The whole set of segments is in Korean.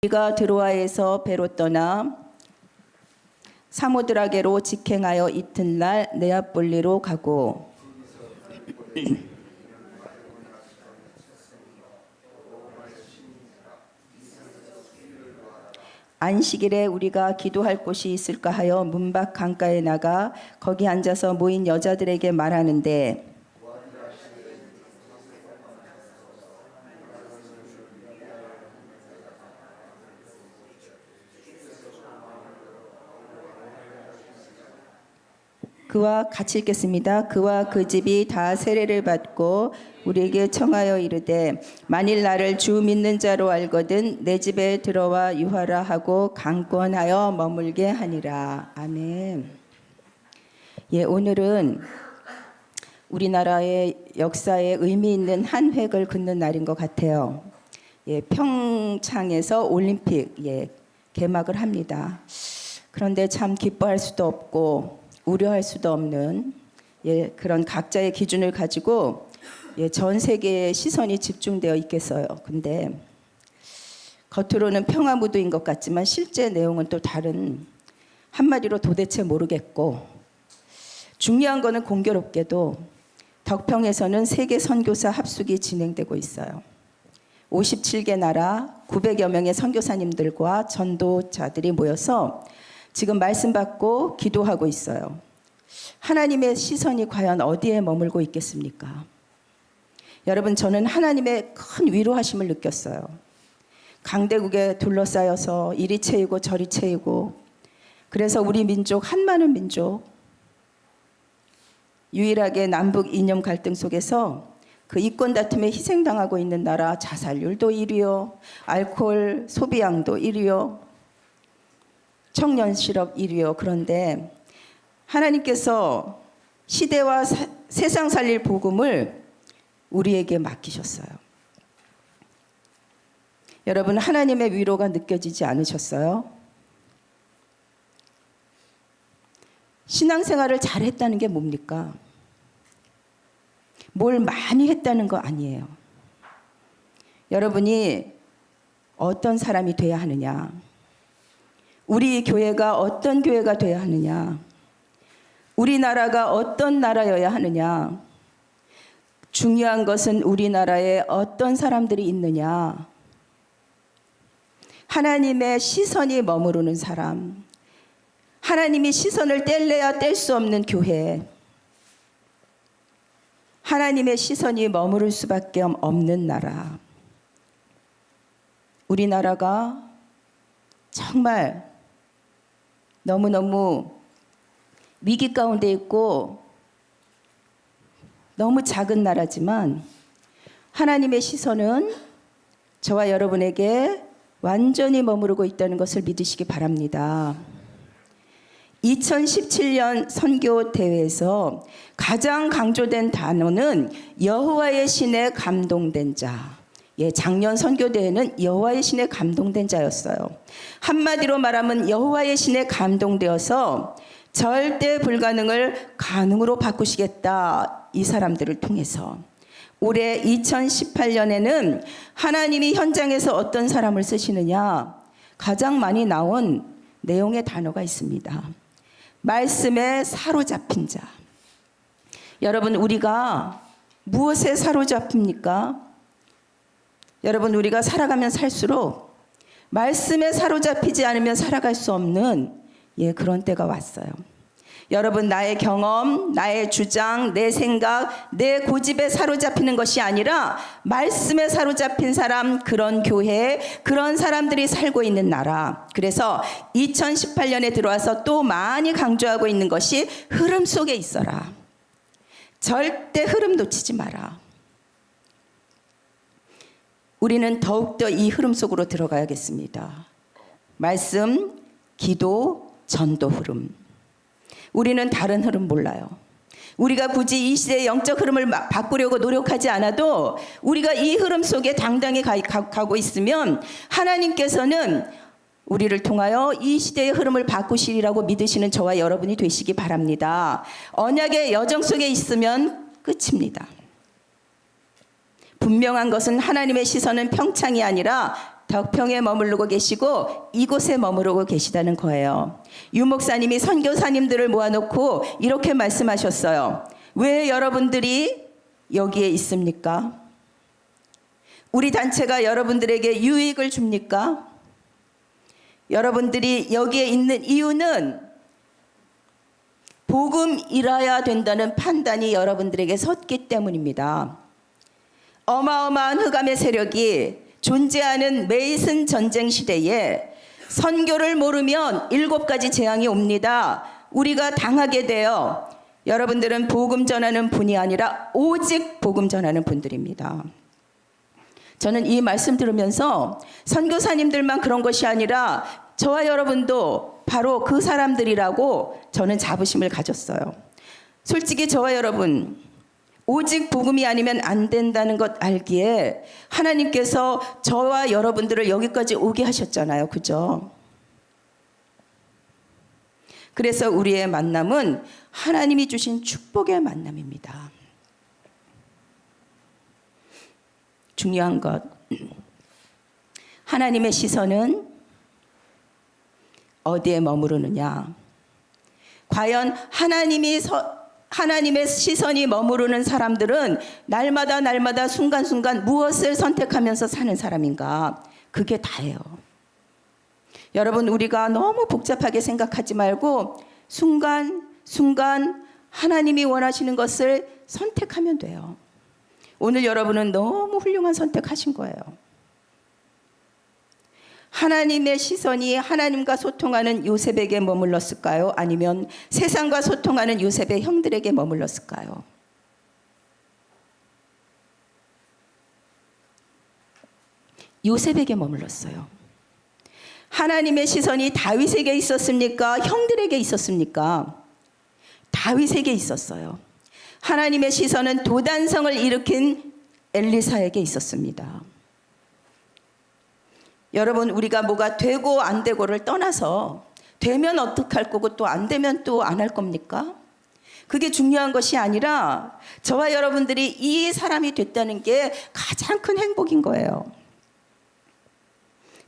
우리가 드로아에서 배로 떠나 사모드라게로 직행하여 이튿날 네아폴리로 가고 안식일에 우리가 기도할 곳이 있을까 하여 문밖 강가에 나가 거기 앉아서 모인 여자들에게 말하는데 그와 같이 읽겠습니다. 그와 그 집이 다 세례를 받고 우리에게 청하여 이르되 만일 나를 주 믿는 자로 알거든 내 집에 들어와 유하라 하고 강권하여 머물게 하니라. 아멘. 오늘은 우리나라의 역사에 의미 있는 한 획을 긋는 날인 것 같아요. 평창에서 올림픽 개막을 합니다. 그런데 참 기뻐할 수도 없고 우려할 수도 없는 그런 각자의 기준을 가지고 전 세계의 시선이 집중되어 있겠어요. 근데 겉으로는 평화 무드인 것 같지만 실제 내용은 또 다른, 한마디로 도대체 모르겠고, 중요한 거는 공교롭게도 덕평에서는 세계 선교사 합숙이 진행되고 있어요. 57개 나라 900여 명의 선교사님들과 전도자들이 모여서 지금 말씀 받고 기도하고 있어요. 하나님의 시선이 과연 어디에 머물고 있겠습니까? 여러분, 저는 하나님의 큰 위로하심을 느꼈어요. 강대국에 둘러싸여서 이리 채이고 저리 채이고, 그래서 우리 민족, 한많은 민족, 유일하게 남북 이념 갈등 속에서 그 이권 다툼에 희생당하고 있는 나라, 자살률도 1위요, 알코올 소비량도 1위요, 청년 실업 1위요. 그런데 하나님께서 시대와 세상 살릴 복음을 우리에게 맡기셨어요. 여러분, 하나님의 위로가 느껴지지 않으셨어요? 신앙생활을 잘했다는 게 뭡니까? 뭘 많이 했다는 거 아니에요. 여러분이 어떤 사람이 돼야 하느냐? 우리 교회가 어떤 교회가 되어야 하느냐? 우리나라가 어떤 나라여야 하느냐? 중요한 것은 우리나라에 어떤 사람들이 있느냐? 하나님의 시선이 머무르는 사람, 하나님이 시선을 뗄래야 뗄 수 없는 교회, 하나님의 시선이 머무를 수밖에 없는 나라. 우리나라가 정말 너무너무 위기 가운데 있고 너무 작은 나라지만 하나님의 시선은 저와 여러분에게 완전히 머무르고 있다는 것을 믿으시기 바랍니다. 2017년 선교 대회에서 가장 강조된 단어는 여호와의 신에 감동된 자. 작년 선교대회는 여호와의 신에 감동된 자였어요. 한마디로 말하면 여호와의 신에 감동되어서 절대 불가능을 가능으로 바꾸시겠다. 이 사람들을 통해서. 올해 2018년에는 하나님이 현장에서 어떤 사람을 쓰시느냐, 가장 많이 나온 내용의 단어가 있습니다. 말씀에 사로잡힌 자. 여러분, 우리가 무엇에 사로잡힙니까? 여러분, 우리가 살아가면 살수록 말씀에 사로잡히지 않으면 살아갈 수 없는 그런 때가 왔어요. 여러분, 나의 경험, 나의 주장, 내 생각, 내 고집에 사로잡히는 것이 아니라 말씀에 사로잡힌 사람, 그런 교회, 그런 사람들이 살고 있는 나라. 그래서 2018년에 들어와서 또 많이 강조하고 있는 것이 흐름 속에 있어라. 절대 흐름 놓치지 마라. 우리는 더욱더 이 흐름 속으로 들어가야겠습니다. 말씀, 기도, 전도 흐름. 우리는 다른 흐름 몰라요. 우리가 굳이 이 시대의 영적 흐름을 바꾸려고 노력하지 않아도 우리가 이 흐름 속에 당당히 가고 있으면 하나님께서는 우리를 통하여 이 시대의 흐름을 바꾸시리라고 믿으시는 저와 여러분이 되시기 바랍니다. 언약의 여정 속에 있으면 끝입니다. 분명한 것은 하나님의 시선은 평창이 아니라 덕평에 머무르고 계시고 이곳에 머무르고 계시다는 거예요. 유 목사님이 선교사님들을 모아놓고 이렇게 말씀하셨어요. 왜 여러분들이 여기에 있습니까? 우리 단체가 여러분들에게 유익을 줍니까? 여러분들이 여기에 있는 이유는 복음이라야 된다는 판단이 여러분들에게 섰기 때문입니다. 어마어마한 흑암의 세력이 존재하는 메이슨 전쟁 시대에 선교를 모르면 7가지 재앙이 옵니다. 우리가 당하게 되어 여러분들은 복음 전하는 분이 아니라 오직 복음 전하는 분들입니다. 저는 이 말씀 들으면서 선교사님들만 그런 것이 아니라 저와 여러분도 바로 그 사람들이라고 저는 자부심을 가졌어요. 솔직히 저와 여러분 오직 복음이 아니면 안 된다는 것 알기에 하나님께서 저와 여러분들을 여기까지 오게 하셨잖아요. 그죠? 그래서 우리의 만남은 하나님이 주신 축복의 만남입니다. 중요한 것, 하나님의 시선은 어디에 머무르느냐? 과연 하나님의 시선이 머무르는 사람들은 날마다 순간순간 무엇을 선택하면서 사는 사람인가? 그게 다예요. 여러분, 우리가 너무 복잡하게 생각하지 말고 순간 하나님이 원하시는 것을 선택하면 돼요. 오늘 여러분은 너무 훌륭한 선택하신 거예요. 하나님의 시선이 하나님과 소통하는 요셉에게 머물렀을까요? 아니면 세상과 소통하는 요셉의 형들에게 머물렀을까요? 요셉에게 머물렀어요. 하나님의 시선이 다윗에게 있었습니까? 형들에게 있었습니까? 다윗에게 있었어요. 하나님의 시선은 도단성을 일으킨 엘리사에게 있었습니다. 여러분, 우리가 뭐가 되고 안 되고를 떠나서 되면 어떡할 거고 또 안 되면 또 안 할 겁니까? 그게 중요한 것이 아니라 저와 여러분들이 이 사람이 됐다는 게 가장 큰 행복인 거예요.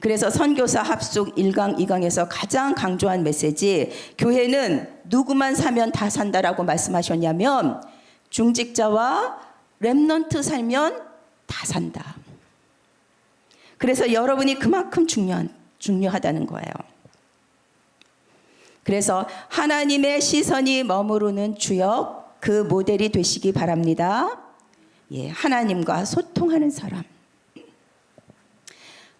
그래서 선교사 합숙 1강 2강에서 가장 강조한 메시지, 교회는 누구만 사면 다 산다라고 말씀하셨냐면 중직자와 렘넌트 살면 다 산다. 그래서 여러분이 그만큼 중요하다는 거예요. 그래서 하나님의 시선이 머무르는 주역, 그 모델이 되시기 바랍니다. 예, 하나님과 소통하는 사람.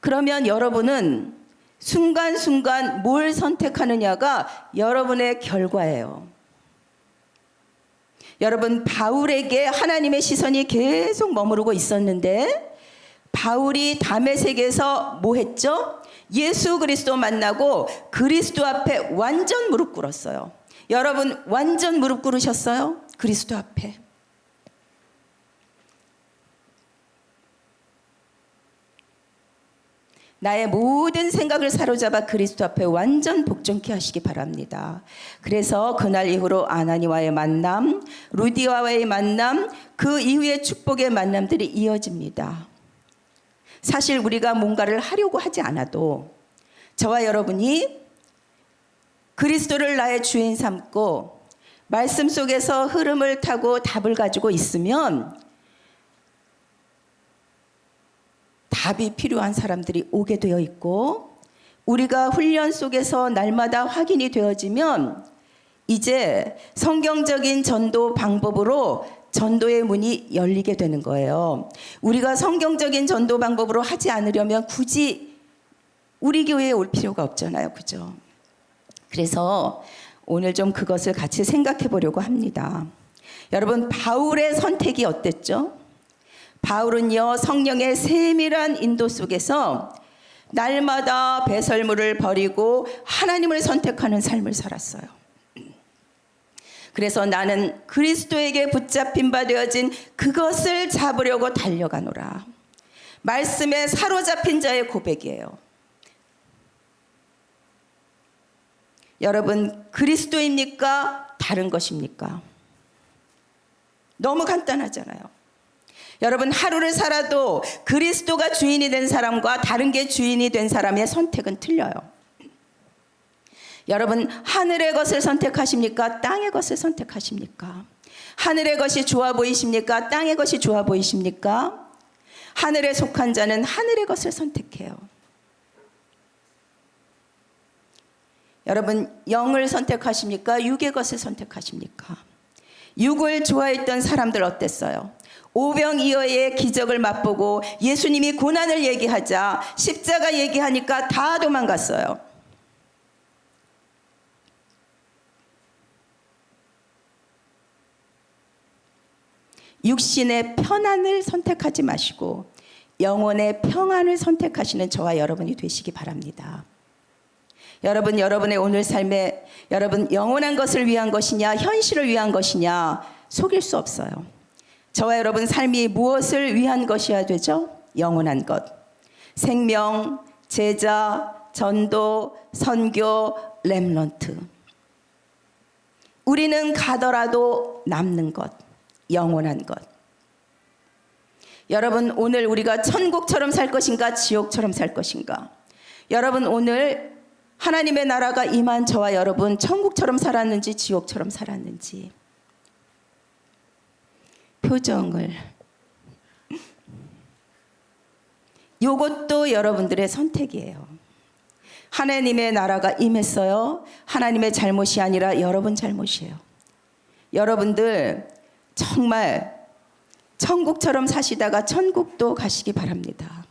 그러면 여러분은 순간순간 뭘 선택하느냐가 여러분의 결과예요. 여러분, 바울에게 하나님의 시선이 계속 머무르고 있었는데 바울이 다메섹에서 뭐 했죠? 예수 그리스도 만나고 그리스도 앞에 완전 무릎 꿇었어요. 여러분, 완전 무릎 꿇으셨어요? 그리스도 앞에. 나의 모든 생각을 사로잡아 그리스도 앞에 완전 복종케 하시기 바랍니다. 그래서 그날 이후로 아나니와의 만남, 루디아와의 만남, 그 이후의 축복의 만남들이 이어집니다. 사실 우리가 뭔가를 하려고 하지 않아도 저와 여러분이 그리스도를 나의 주인 삼고 말씀 속에서 흐름을 타고 답을 가지고 있으면 답이 필요한 사람들이 오게 되어 있고, 우리가 훈련 속에서 날마다 확인이 되어지면 이제 성경적인 전도 방법으로 전도의 문이 열리게 되는 거예요. 우리가 성경적인 전도 방법으로 하지 않으려면 굳이 우리 교회에 올 필요가 없잖아요. 그죠? 그래서 오늘 좀 그것을 같이 생각해 보려고 합니다. 여러분, 바울의 선택이 어땠죠? 바울은요, 성령의 세밀한 인도 속에서 날마다 배설물을 버리고 하나님을 선택하는 삶을 살았어요. 그래서 나는 그리스도에게 붙잡힌 바 되어진 그것을 잡으려고 달려가노라. 말씀에 사로잡힌 자의 고백이에요. 여러분, 그리스도입니까? 다른 것입니까? 너무 간단하잖아요. 여러분, 하루를 살아도 그리스도가 주인이 된 사람과 다른 게 주인이 된 사람의 선택은 틀려요. 여러분, 하늘의 것을 선택하십니까? 땅의 것을 선택하십니까? 하늘의 것이 좋아 보이십니까? 땅의 것이 좋아 보이십니까? 하늘에 속한 자는 하늘의 것을 선택해요. 여러분, 영을 선택하십니까? 육의 것을 선택하십니까? 육을 좋아했던 사람들 어땠어요? 오병이어의 기적을 맛보고 예수님이 고난을 얘기하자, 십자가 얘기하니까 다 도망갔어요. 육신의 편안을 선택하지 마시고 영혼의 평안을 선택하시는 저와 여러분이 되시기 바랍니다. 여러분, 여러분의 오늘 삶에 여러분 영원한 것을 위한 것이냐, 현실을 위한 것이냐 속일 수 없어요. 저와 여러분 삶이 무엇을 위한 것이어야 되죠? 영원한 것. 생명, 제자, 전도, 선교, 렘넌트. 우리는 가더라도 남는 것, 영원한 것. 여러분, 오늘 우리가 천국처럼 살 것인가, 지옥처럼 살 것인가? 여러분, 오늘 하나님의 나라가 임한 저와 여러분 천국처럼 살았는지 지옥처럼 살았는지 표정을, 이것도 여러분들의 선택이에요. 하나님의 나라가 임했어요. 하나님의 잘못이 아니라 여러분 잘못이에요. 여러분들 정말 천국처럼 사시다가 천국도 가시기 바랍니다.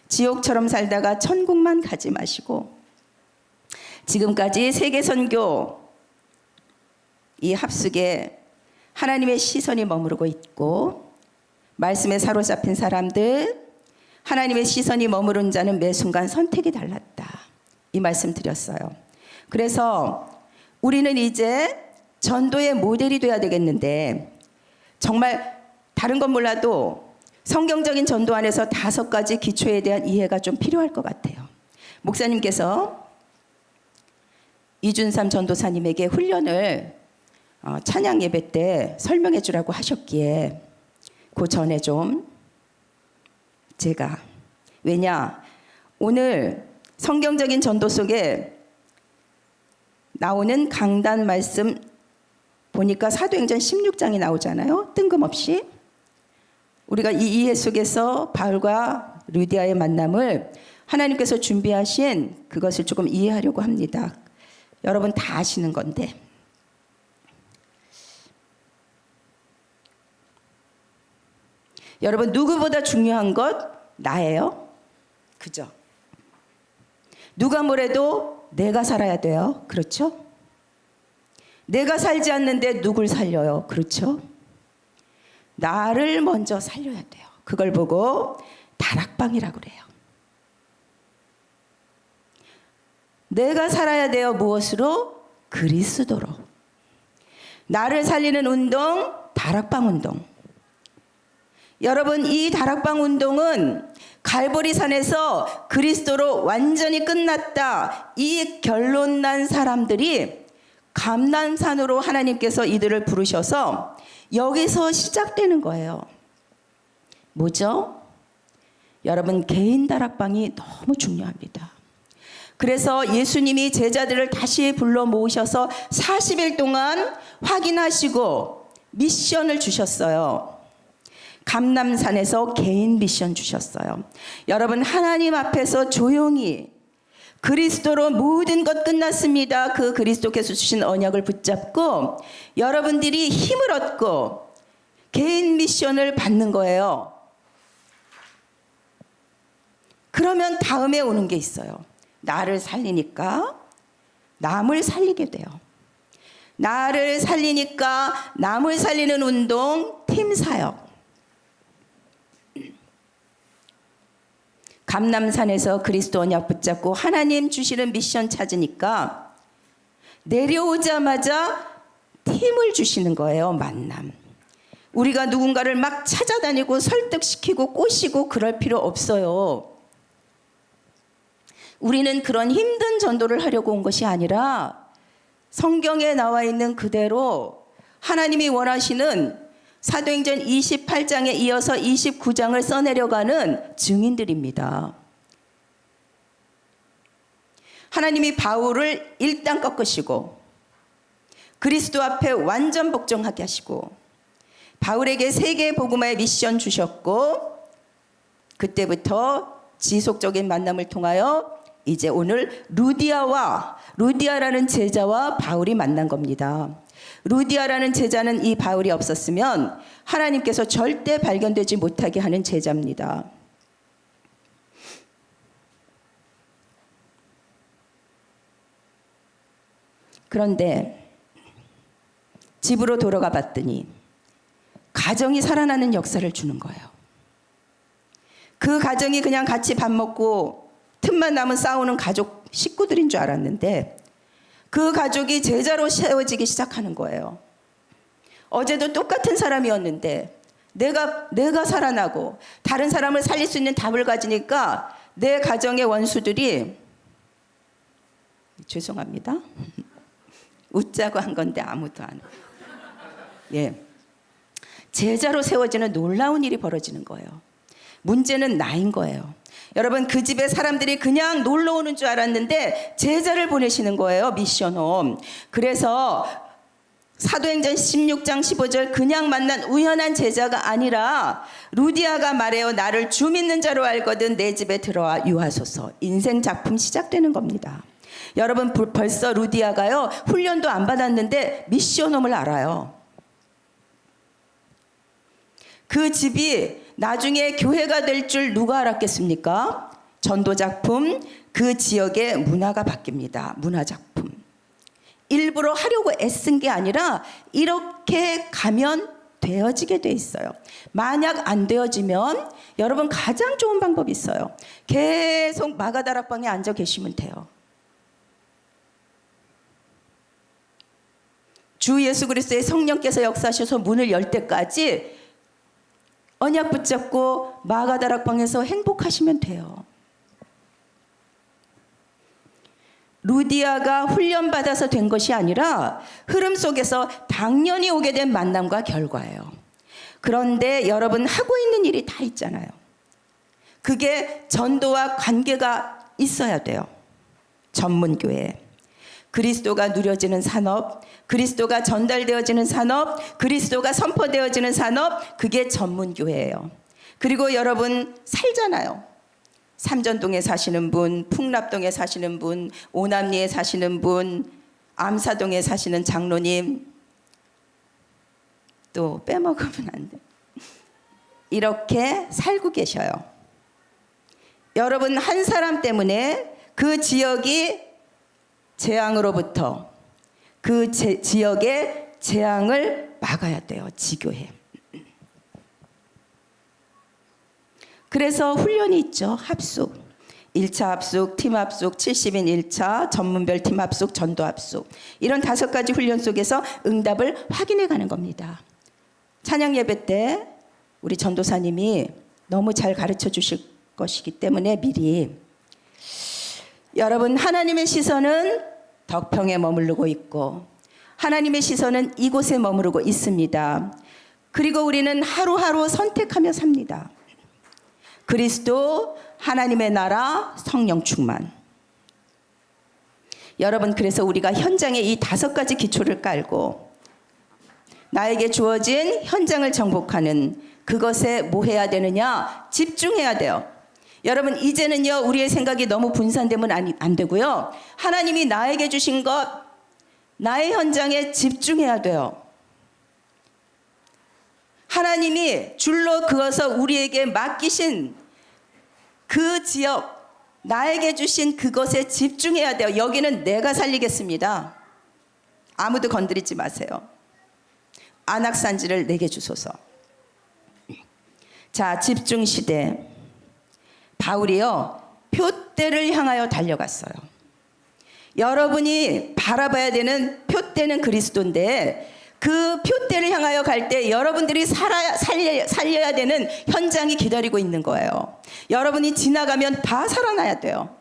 지옥처럼 살다가 천국만 가지 마시고, 지금까지 세계선교 이 합숙에 하나님의 시선이 머무르고 있고, 말씀에 사로잡힌 사람들, 하나님의 시선이 머무른 자는 매 순간 선택이 달랐다, 이 말씀 드렸어요. 그래서 우리는 이제 전도의 모델이 돼야 되겠는데, 정말 다른 건 몰라도 성경적인 전도 안에서 5가지 기초에 대한 이해가 좀 필요할 것 같아요. 목사님께서 이준삼 전도사님에게 훈련을 찬양 예배 때 설명해 주라고 하셨기에 그 전에 좀 제가, 왜냐, 오늘 성경적인 전도 속에 나오는 강단 말씀 보니까 사도행전 16장이 나오잖아요. 뜬금없이. 우리가 이 이해 속에서 바울과 루디아의 만남을 하나님께서 준비하신 그것을 조금 이해하려고 합니다. 여러분 다 아시는 건데, 여러분 누구보다 중요한 것 나예요. 그죠? 누가 뭐래도 내가 살아야 돼요. 그렇죠? 내가 살지 않는데 누굴 살려요. 그렇죠? 나를 먼저 살려야 돼요. 그걸 보고 다락방이라고 그래요. 내가 살아야 돼요. 무엇으로? 그리스도로. 나를 살리는 운동, 다락방 운동. 여러분, 이 다락방 운동은 갈보리산에서 그리스도로 완전히 끝났다, 이 결론 난 사람들이 감람산으로 하나님께서 이들을 부르셔서 여기서 시작되는 거예요. 뭐죠? 여러분, 개인 다락방이 너무 중요합니다. 그래서 예수님이 제자들을 다시 불러 모으셔서 40일 동안 확인하시고 미션을 주셨어요. 감람산에서 개인 미션 주셨어요. 여러분, 하나님 앞에서 조용히 그리스도로 모든 것 끝났습니다, 그 그리스도께서 주신 언약을 붙잡고 여러분들이 힘을 얻고 개인 미션을 받는 거예요. 그러면 다음에 오는 게 있어요. 나를 살리니까 남을 살리게 돼요. 나를 살리니까 남을 살리는 운동, 팀 사역. 감람산에서 그리스도 언약 붙잡고 하나님 주시는 미션 찾으니까 내려오자마자 팀을 주시는 거예요. 만남. 우리가 누군가를 막 찾아다니고 설득시키고 꼬시고 그럴 필요 없어요. 우리는 그런 힘든 전도를 하려고 온 것이 아니라 성경에 나와 있는 그대로 하나님이 원하시는 사도행전 28장에 이어서 29장을 써내려가는 증인들입니다. 하나님이 바울을 일단 꺾으시고 그리스도 앞에 완전 복종하게 하시고 바울에게 세계 복음화의 미션 주셨고 그때부터 지속적인 만남을 통하여 이제 오늘 루디아라는 제자와 바울이 만난 겁니다. 루디아라는 제자는 이 바울이 없었으면 하나님께서 절대 발견되지 못하게 하는 제자입니다. 그런데 집으로 돌아가 봤더니 가정이 살아나는 역사를 주는 거예요. 그 가정이 그냥 같이 밥 먹고 틈만 나면 싸우는 가족 식구들인 줄 알았는데 그 가족이 제자로 세워지기 시작하는 거예요. 어제도 똑같은 사람이었는데 내가 살아나고 다른 사람을 살릴 수 있는 답을 가지니까 내 가정의 원수들이 죄송합니다. 웃자고 한 건데 아무도 안 예. 제자로 세워지는 놀라운 일이 벌어지는 거예요. 문제는 나인 거예요. 여러분 그 집에 사람들이 그냥 놀러 오는 줄 알았는데 제자를 보내시는 거예요. 미션홈. 그래서 사도행전 16장 15절 그냥 만난 우연한 제자가 아니라 루디아가 말해요. 나를 주 믿는 자로 알거든 내 집에 들어와 유하소서. 인생 작품 시작되는 겁니다. 여러분 벌써 루디아가요 훈련도 안 받았는데 미션홈을 알아요. 그 집이 나중에 교회가 될 줄 누가 알았겠습니까? 전도 작품, 그 지역의 문화가 바뀝니다. 문화 작품. 일부러 하려고 애쓴 게 아니라 이렇게 가면 되어지게 돼 있어요. 만약 안 되어지면 여러분 가장 좋은 방법이 있어요. 계속 마가다락방에 앉아 계시면 돼요. 주 예수 그리스도의 성령께서 역사하셔서 문을 열 때까지 언약 붙잡고 마가다락방에서 행복하시면 돼요. 루디아가 훈련받아서 된 것이 아니라 흐름 속에서 당연히 오게 된 만남과 결과예요. 그런데 여러분 하고 있는 일이 다 있잖아요. 그게 전도와 관계가 있어야 돼요. 전문교회. 그리스도가 누려지는 산업, 그리스도가 전달되어지는 산업, 그리스도가 선포되어지는 산업, 그게 전문교회예요. 그리고 여러분 살잖아요. 삼전동에 사시는 분, 풍납동에 사시는 분, 오남리에 사시는 분, 암사동에 사시는 장로님, 또 빼먹으면 안 돼. 이렇게 살고 계셔요. 여러분 한 사람 때문에 그 지역이 재앙으로부터 그 지역의 재앙을 막아야 돼요. 지교회. 그래서 훈련이 있죠. 합숙. 1차 합숙, 팀 합숙, 70인 1차, 전문별 팀 합숙, 전도 합숙. 이런 5가지 훈련 속에서 응답을 확인해 가는 겁니다. 찬양 예배 때 우리 전도사님이 너무 잘 가르쳐 주실 것이기 때문에 미리 여러분 하나님의 시선은 덕평에 머무르고 있고 하나님의 시선은 이곳에 머무르고 있습니다. 그리고 우리는 하루하루 선택하며 삽니다. 그리스도, 하나님의 나라, 성령 충만. 여러분 그래서 우리가 현장에 이 5가지 기초를 깔고 나에게 주어진 현장을 정복하는 그것에 뭐 해야 되느냐? 집중해야 돼요. 여러분 이제는요 우리의 생각이 너무 분산되면 안 되고요. 하나님이 나에게 주신 것, 나의 현장에 집중해야 돼요. 하나님이 줄로 그어서 우리에게 맡기신 그 지역, 나에게 주신 그것에 집중해야 돼요. 여기는 내가 살리겠습니다. 아무도 건드리지 마세요. 안악산지를 내게 주소서. 자, 집중시대. 바울이요 표대를 향하여 달려갔어요. 여러분이 바라봐야 되는 표대는 그리스도인데 그 표대를 향하여 갈 때 여러분들이 살려야 되는 현장이 기다리고 있는 거예요. 여러분이 지나가면 다 살아나야 돼요.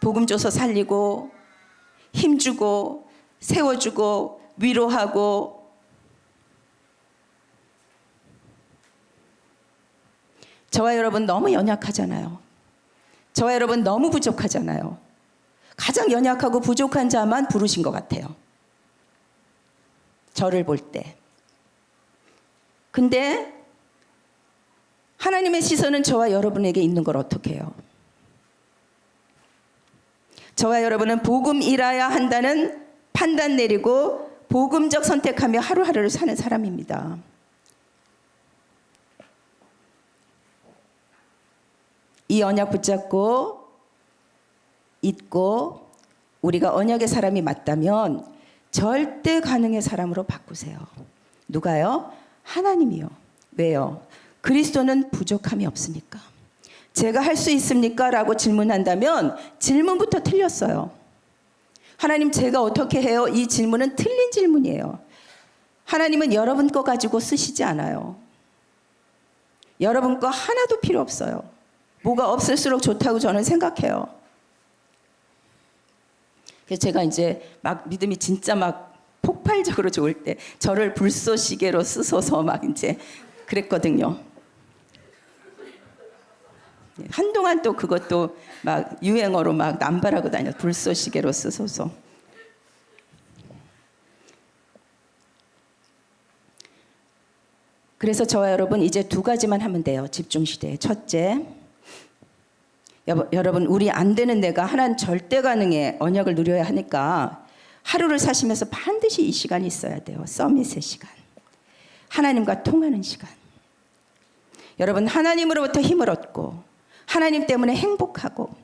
복음 줘서 살리고 힘주고 세워주고 위로하고 저와 여러분 너무 연약하잖아요. 저와 여러분 너무 부족하잖아요. 가장 연약하고 부족한 자만 부르신 것 같아요. 저를 볼 때. 근데 하나님의 시선은 저와 여러분에게 있는 걸 어떻게 해요? 저와 여러분은 복음이라야 한다는 판단 내리고 복음적 선택하며 하루하루를 사는 사람입니다. 이 언약 붙잡고 잊고 우리가 언약의 사람이 맞다면 절대 가능의 사람으로 바꾸세요. 누가요? 하나님이요. 왜요? 그리스도는 부족함이 없으니까. 제가 할 수 있습니까? 라고 질문한다면 질문부터 틀렸어요. 하나님 제가 어떻게 해요? 이 질문은 틀린 질문이에요. 하나님은 여러분 거 가지고 쓰시지 않아요. 여러분 거 하나도 필요 없어요. 뭐가 없을수록 좋다고 저는 생각해요. 그래서 제가 이제 막 믿음이 진짜 막 폭발적으로 좋을 때 저를 불쏘시개로 쓰소서 막 이제 그랬거든요. 한동안 또 그것도 막 유행어로 막 남발하고 다녀. 불쏘시개로 쓰소서. 그래서 저와 여러분 이제 두 가지만 하면 돼요. 집중시대에. 첫째, 여러분 우리 안 되는 내가 하나님 절대 가능의 언약을 누려야 하니까 하루를 사시면서 반드시 이 시간이 있어야 돼요. 서밋의 시간. 하나님과 통하는 시간. 여러분 하나님으로부터 힘을 얻고 하나님 때문에 행복하고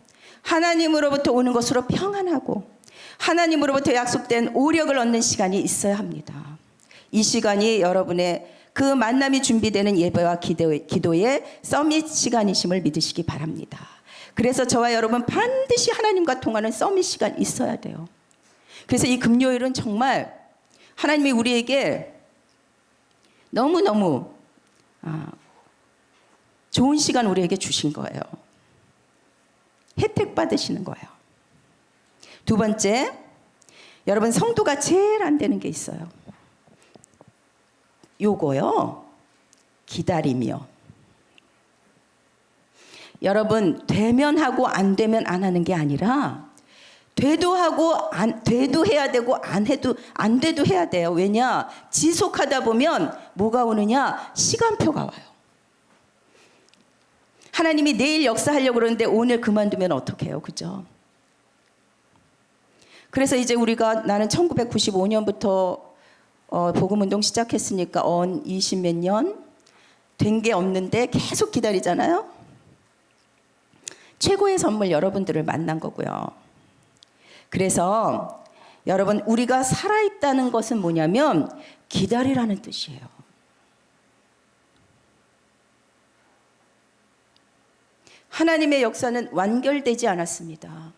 하나님으로부터 오는 것으로 평안하고 하나님으로부터 약속된 오력을 얻는 시간이 있어야 합니다. 이 시간이 여러분의 그 만남이 준비되는 예배와 기도의 서밋 시간이심을 믿으시기 바랍니다. 그래서 저와 여러분 반드시 하나님과 통하는 서밋 시간 있어야 돼요. 그래서 이 금요일은 정말 하나님이 우리에게 너무너무 좋은 시간 우리에게 주신 거예요. 혜택 받으시는 거예요. 두 번째, 여러분 성도가 제일 안 되는 게 있어요. 요거요. 기다림이요. 여러분 되면 하고 안 되면 안 하는 게 아니라 돼도 하고 돼도 해야 되고 안 돼도 해야 돼요. 왜냐? 지속하다 보면 뭐가 오느냐? 시간표가 와요. 하나님이 내일 역사하려고 그러는데 오늘 그만두면 어떡해요? 그죠? 그래서 이제 우리가 나는 1995년부터 복음운동 시작했으니까 20몇 년 된 게 없는데 계속 기다리잖아요. 최고의 선물 여러분들을 만난 거고요. 그래서 여러분 우리가 살아있다는 것은 뭐냐면 기다리라는 뜻이에요. 하나님의 역사는 완결되지 않았습니다.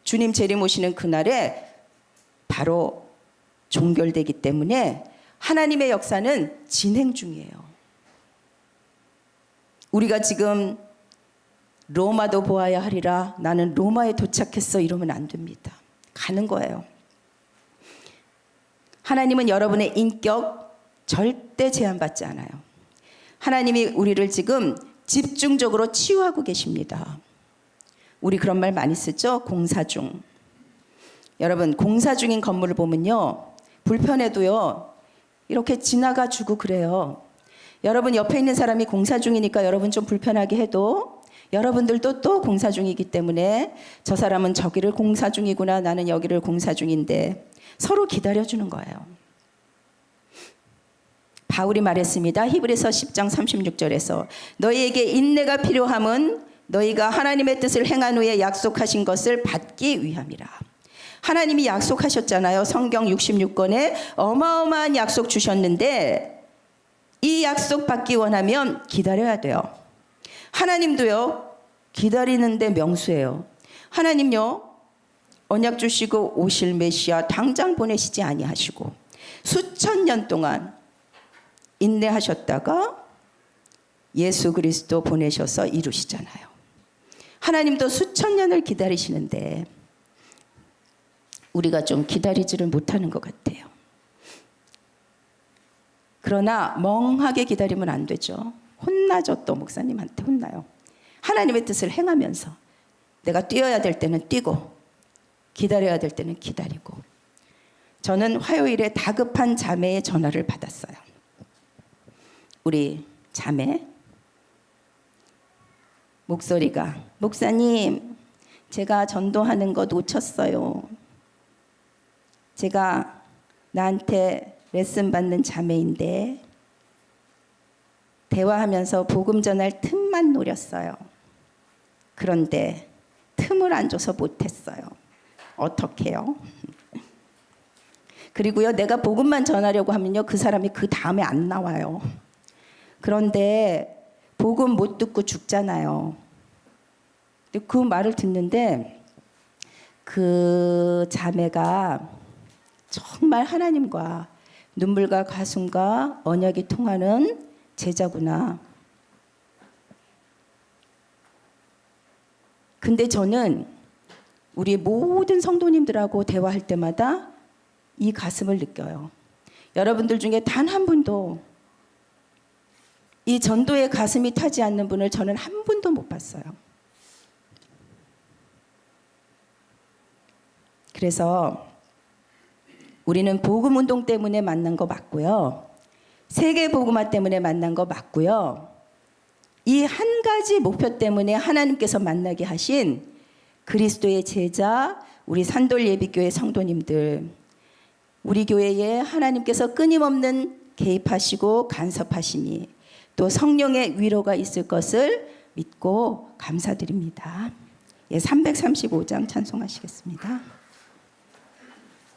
주님 재림 오시는 그날에 바로 종결되기 때문에 하나님의 역사는 진행 중이에요. 우리가 지금 로마도 보아야 하리라 나는 로마에 도착했어 이러면 안 됩니다. 가는 거예요. 하나님은 여러분의 인격 절대 제한받지 않아요. 하나님이 우리를 지금 집중적으로 치유하고 계십니다. 우리 그런 말 많이 쓰죠? 공사 중. 여러분 공사 중인 건물을 보면요 불편해도요 이렇게 지나가 주고 그래요. 여러분 옆에 있는 사람이 공사 중이니까 여러분 좀 불편하게 해도 여러분들도 또 공사 중이기 때문에 저 사람은 저기를 공사 중이구나 나는 여기를 공사 중인데 서로 기다려주는 거예요. 바울이 말했습니다. 히브리서 10장 36절에서 너희에게 인내가 필요함은 너희가 하나님의 뜻을 행한 후에 약속하신 것을 받기 위함이라. 하나님이 약속하셨잖아요. 성경 66권에 어마어마한 약속 주셨는데 이 약속 받기 원하면 기다려야 돼요. 하나님도요 기다리는데 명수예요. 하나님요 언약 주시고 오실 메시아 당장 보내시지 아니하시고 수천 년 동안 인내하셨다가 예수 그리스도 보내셔서 이루시잖아요. 하나님도 수천 년을 기다리시는데 우리가 좀 기다리지를 못하는 것 같아요. 그러나 멍하게 기다리면 안 되죠. 혼나죠. 또 목사님한테 혼나요. 하나님의 뜻을 행하면서 내가 뛰어야 될 때는 뛰고 기다려야 될 때는 기다리고. 저는 화요일에 다급한 자매의 전화를 받았어요. 우리 자매 목소리가, 목사님 제가 전도하는 거 놓쳤어요. 제가 나한테 레슨 받는 자매인데 대화하면서 복음 전할 틈만 노렸어요. 그런데 틈을 안 줘서 못했어요. 어떡해요? 그리고요, 내가 복음만 전하려고 하면요, 그 사람이 그 다음에 안 나와요. 그런데 복음 못 듣고 죽잖아요. 그 말을 듣는데 그 자매가 정말 하나님과 눈물과 가슴과 언약이 통하는 제자구나. 근데 저는 우리 모든 성도님들하고 대화할 때마다 이 가슴을 느껴요. 여러분들 중에 단 한 분도 이 전도의 가슴이 타지 않는 분을 저는 한 분도 못 봤어요. 그래서 우리는 복음 운동 때문에 만난 거 맞고요. 세계 복음화 때문에 만난 거 맞고요. 이 한 가지 목표 때문에 하나님께서 만나게 하신 그리스도의 제자, 우리 산돌 예비교회 성도님들, 우리 교회에 하나님께서 끊임없는 개입하시고 간섭하심이 또 성령의 위로가 있을 것을 믿고 감사드립니다. 335장 찬송하시겠습니다.